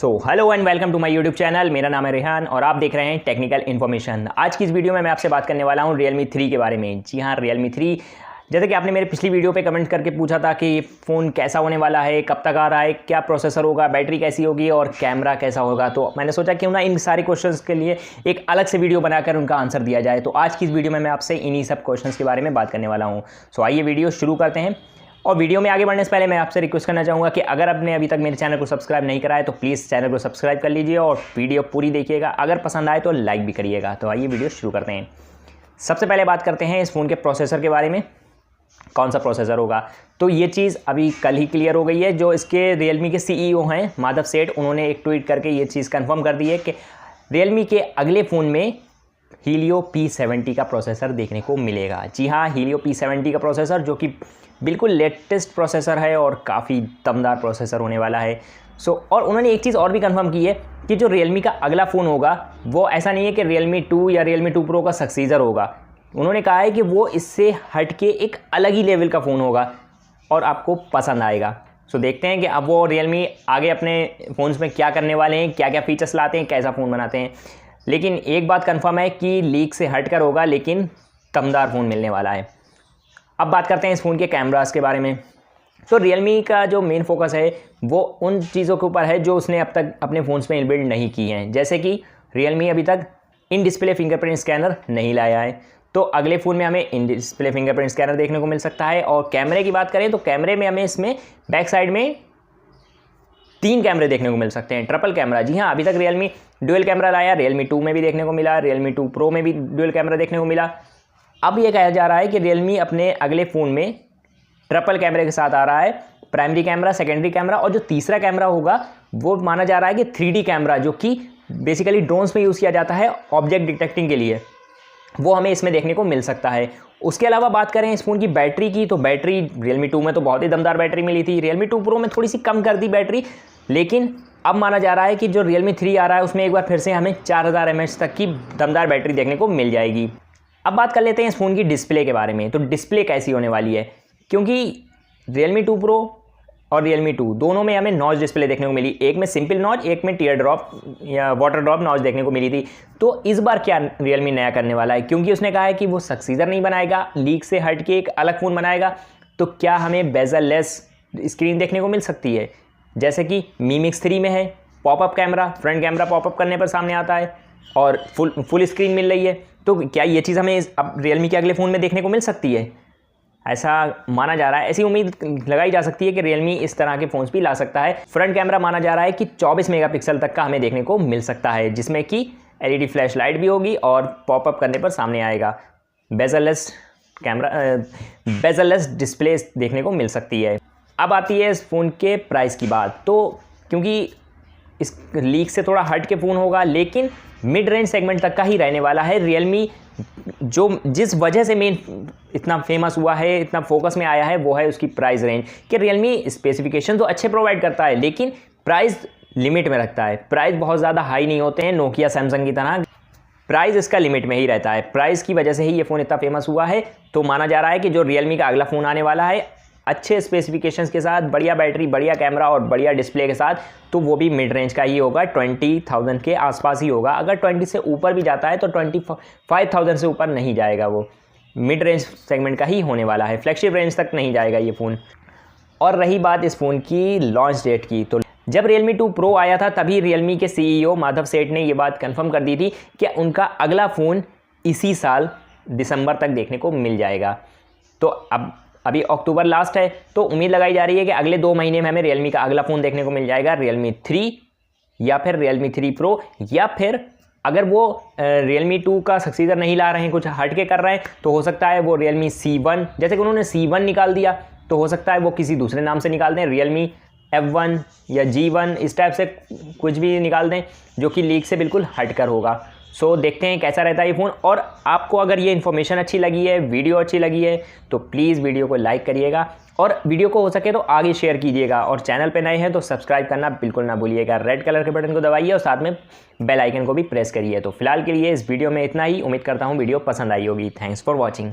So hello and welcome to my YouTube channel. मेरा नाम है रेहान और आप देख रहे हैं टेक्निकल इन्फॉर्मेशन। आज की इस वीडियो में मैं आपसे बात करने वाला हूं Realme 3 के बारे में। जी हाँ, Realme 3, जैसे कि आपने मेरे पिछली वीडियो पे कमेंट करके पूछा था कि फ़ोन कैसा होने वाला है, कब तक आ रहा है, क्या प्रोसेसर होगा, बैटरी कैसी होगी और कैमरा कैसा होगा। तो मैंने सोचा क्यों ना इन सारे क्वेश्चंस के लिए एक अलग से वीडियो बनाकर उनका आंसर दिया जाए। तो आज की इस वीडियो में मैं आपसे इन्हीं सब क्वेश्चंस के बारे में बात करने वाला हूँ। सो आइए वीडियो शुरू करते हैं। और वीडियो में आगे बढ़ने से पहले मैं आपसे रिक्वेस्ट करना चाहूँगा कि अगर आपने अभी तक मेरे चैनल को सब्सक्राइब नहीं करा है तो प्लीज़ चैनल को सब्सक्राइब कर लीजिए और वीडियो पूरी देखिएगा। अगर पसंद आए तो लाइक भी करिएगा। तो आइए वीडियो शुरू करते हैं। सबसे पहले बात करते हैं इस फ़ोन के प्रोसेसर के बारे में। कौन सा प्रोसेसर होगा, तो ये चीज़ अभी कल ही क्लियर हो गई है। जो इसके Realme के CEO हैं माधव सेठ, उन्होंने एक ट्वीट करके ये चीज़ कंफर्म कर दी है कि Realme के अगले फ़ोन में Helio P70 का प्रोसेसर देखने को मिलेगा। जी हाँ, Helio P70 का प्रोसेसर, जो कि बिल्कुल लेटेस्ट प्रोसेसर है और काफ़ी दमदार प्रोसेसर होने वाला है। और उन्होंने एक चीज़ और भी कंफर्म की है कि जो Realme का अगला फ़ोन होगा वो ऐसा नहीं है कि Realme 2 या Realme 2 Pro का सक्सीजर होगा। उन्होंने कहा है कि वो इससे हट के एक अलग ही लेवल का फ़ोन होगा और आपको पसंद आएगा। देखते हैं कि अब वो Realme आगे अपने फ़ोन्स में क्या करने वाले हैं, क्या क्या फीचर्स लाते हैं, कैसा फ़ोन बनाते हैं। लेकिन एक बात कंफर्म है कि लीक से हटकर होगा, लेकिन दमदार फ़ोन मिलने वाला है। अब बात करते हैं इस फ़ोन के कैमरास के बारे में। तो Realme का जो मेन फोकस है वो उन चीज़ों के ऊपर है जो उसने अब तक अपने फ़ोन्स में इनबिल्ड नहीं की हैं। जैसे कि Realme अभी तक इन डिस्प्ले फिंगरप्रिंट स्कैनर नहीं लाया है, तो अगले फ़ोन में हमें इन डिस्प्ले फिंगरप्रिंट स्कैनर देखने को मिल सकता है। और कैमरे की बात करें तो कैमरे में हमें इसमें बैक साइड में 3 कैमरे देखने को मिल सकते हैं, ट्रिपल कैमरा। जी हाँ, अभी तक Realme डुअल कैमरा लाया, Realme 2 में भी देखने को मिला, Realme 2 Pro में भी डुअल कैमरा देखने को मिला। अब ये कहा जा रहा है कि Realme अपने अगले फ़ोन में ट्रिपल कैमरे के साथ आ रहा है, प्राइमरी कैमरा, सेकेंडरी कैमरा, और जो तीसरा कैमरा होगा वो माना जा रहा है कि 3D कैमरा, जो कि बेसिकली ड्रोन्स में यूज़ किया जाता है ऑब्जेक्ट डिटेक्टिंग के लिए, वो हमें इसमें देखने को मिल सकता है। उसके अलावा बात करें इस फ़ोन की बैटरी की, तो बैटरी Realme 2 में तो बहुत ही दमदार बैटरी मिली थी, Realme 2 Pro में थोड़ी सी कम कर दी बैटरी, लेकिन अब माना जा रहा है कि जो Realme 3 आ रहा है उसमें एक बार फिर से हमें 4000 mAh तक की दमदार बैटरी देखने को मिल जाएगी। अब बात कर लेते हैं इस फ़ोन की डिस्प्ले के बारे में। तो डिस्प्ले कैसी होने वाली है, क्योंकि Realme 2 Pro और Realme 2 दोनों में हमें नॉच डिस्प्ले देखने को मिली, एक में सिंपल नॉच, एक में टीयर ड्रॉप या वाटर ड्रॉप नॉच देखने को मिली थी। तो इस बार क्या Realme नया करने वाला है, क्योंकि उसने कहा है कि वो सक्सीजर नहीं बनाएगा, लीक से हट के एक अलग फ़ोन बनाएगा। तो क्या हमें बेजल लेस स्क्रीन देखने को मिल सकती है, जैसे कि Mi Mix 3 में है popup camera, front camera popup करने पर सामने आता है और फुल स्क्रीन मिल रही है। तो क्या ये चीज़ हमें अब Realme के अगले फ़ोन में देखने को मिल सकती है? ऐसा माना जा रहा है, ऐसी उम्मीद लगाई जा सकती है कि Realme इस तरह के फ़ोन्स भी ला सकता है। फ्रंट कैमरा माना जा रहा है कि 24 मेगापिक्सल तक का हमें देखने को मिल सकता है, जिसमें कि LED फ्लैश लाइट भी होगी और पॉपअप करने पर सामने आएगा। बेजललेस कैमरा, बेजललेस डिस्प्ले देखने को मिल सकती है। अब आती है इस फ़ोन के प्राइस की बात। तो क्योंकि इस लीक से थोड़ा हट के फ़ोन होगा, लेकिन मिड रेंज सेगमेंट तक का ही रहने वाला है। Realme जो जिस वजह से मेन इतना फेमस हुआ है, इतना फोकस में आया है, वो है उसकी प्राइस रेंज। कि Realme स्पेसिफिकेशन तो अच्छे प्रोवाइड करता है, लेकिन प्राइस लिमिट में रखता है। प्राइस बहुत ज़्यादा हाई नहीं होते हैं, नोकिया सैमसंग की तरह। प्राइस इसका लिमिट में ही रहता है। प्राइस की वजह से ही ये फ़ोन इतना फेमस हुआ है। तो माना जा रहा है कि जो Realme का अगला फ़ोन आने वाला है अच्छे स्पेसिफिकेशंस के साथ, बढ़िया बैटरी, बढ़िया कैमरा और बढ़िया डिस्प्ले के साथ, तो वो भी मिड रेंज का ही होगा, 20,000 के आसपास ही होगा। अगर 20 से ऊपर भी जाता है तो 25,000 से ऊपर नहीं जाएगा, वो मिड रेंज सेगमेंट का ही होने वाला है, फ्लैगशिप रेंज तक नहीं जाएगा ये फ़ोन। और रही बात इस फ़ोन की लॉन्च डेट की, तो जब Realme 2 Pro आया था तभी Realme के CEO माधव सेठ ने ये बात कंफर्म कर दी थी कि उनका अगला फ़ोन इसी साल दिसंबर तक देखने को मिल जाएगा। तो अभी अक्टूबर लास्ट है, तो उम्मीद लगाई जा रही है कि अगले 2 महीने में हमें Realme का अगला फ़ोन देखने को मिल जाएगा, Realme 3 या फिर Realme 3 Pro, या फिर अगर वो Realme 2 का सक्सीजर नहीं ला रहे हैं, कुछ हट के कर रहे हैं, तो हो सकता है वो Realme C1, जैसे कि उन्होंने C1 निकाल दिया, तो हो सकता है वो किसी दूसरे नाम से निकाल दें, Realme F1 या G1, इस टाइप से कुछ भी निकाल दें जो कि लीक से बिल्कुल हट कर होगा। देखते हैं कैसा रहता है ये फ़ोन। और आपको अगर ये इन्फॉर्मेशन अच्छी लगी है, वीडियो अच्छी लगी है, तो प्लीज़ वीडियो को लाइक करिएगा और वीडियो को हो सके तो आगे शेयर कीजिएगा। और चैनल पे नए हैं तो सब्सक्राइब करना बिल्कुल ना भूलिएगा। रेड कलर के बटन को दबाइए और साथ में बेल आइकन को भी प्रेस करिए। तो फिलहाल के लिए इस वीडियो में इतना ही। उम्मीद करता हूँ वीडियो पसंद आई होगी। Thanks for watching.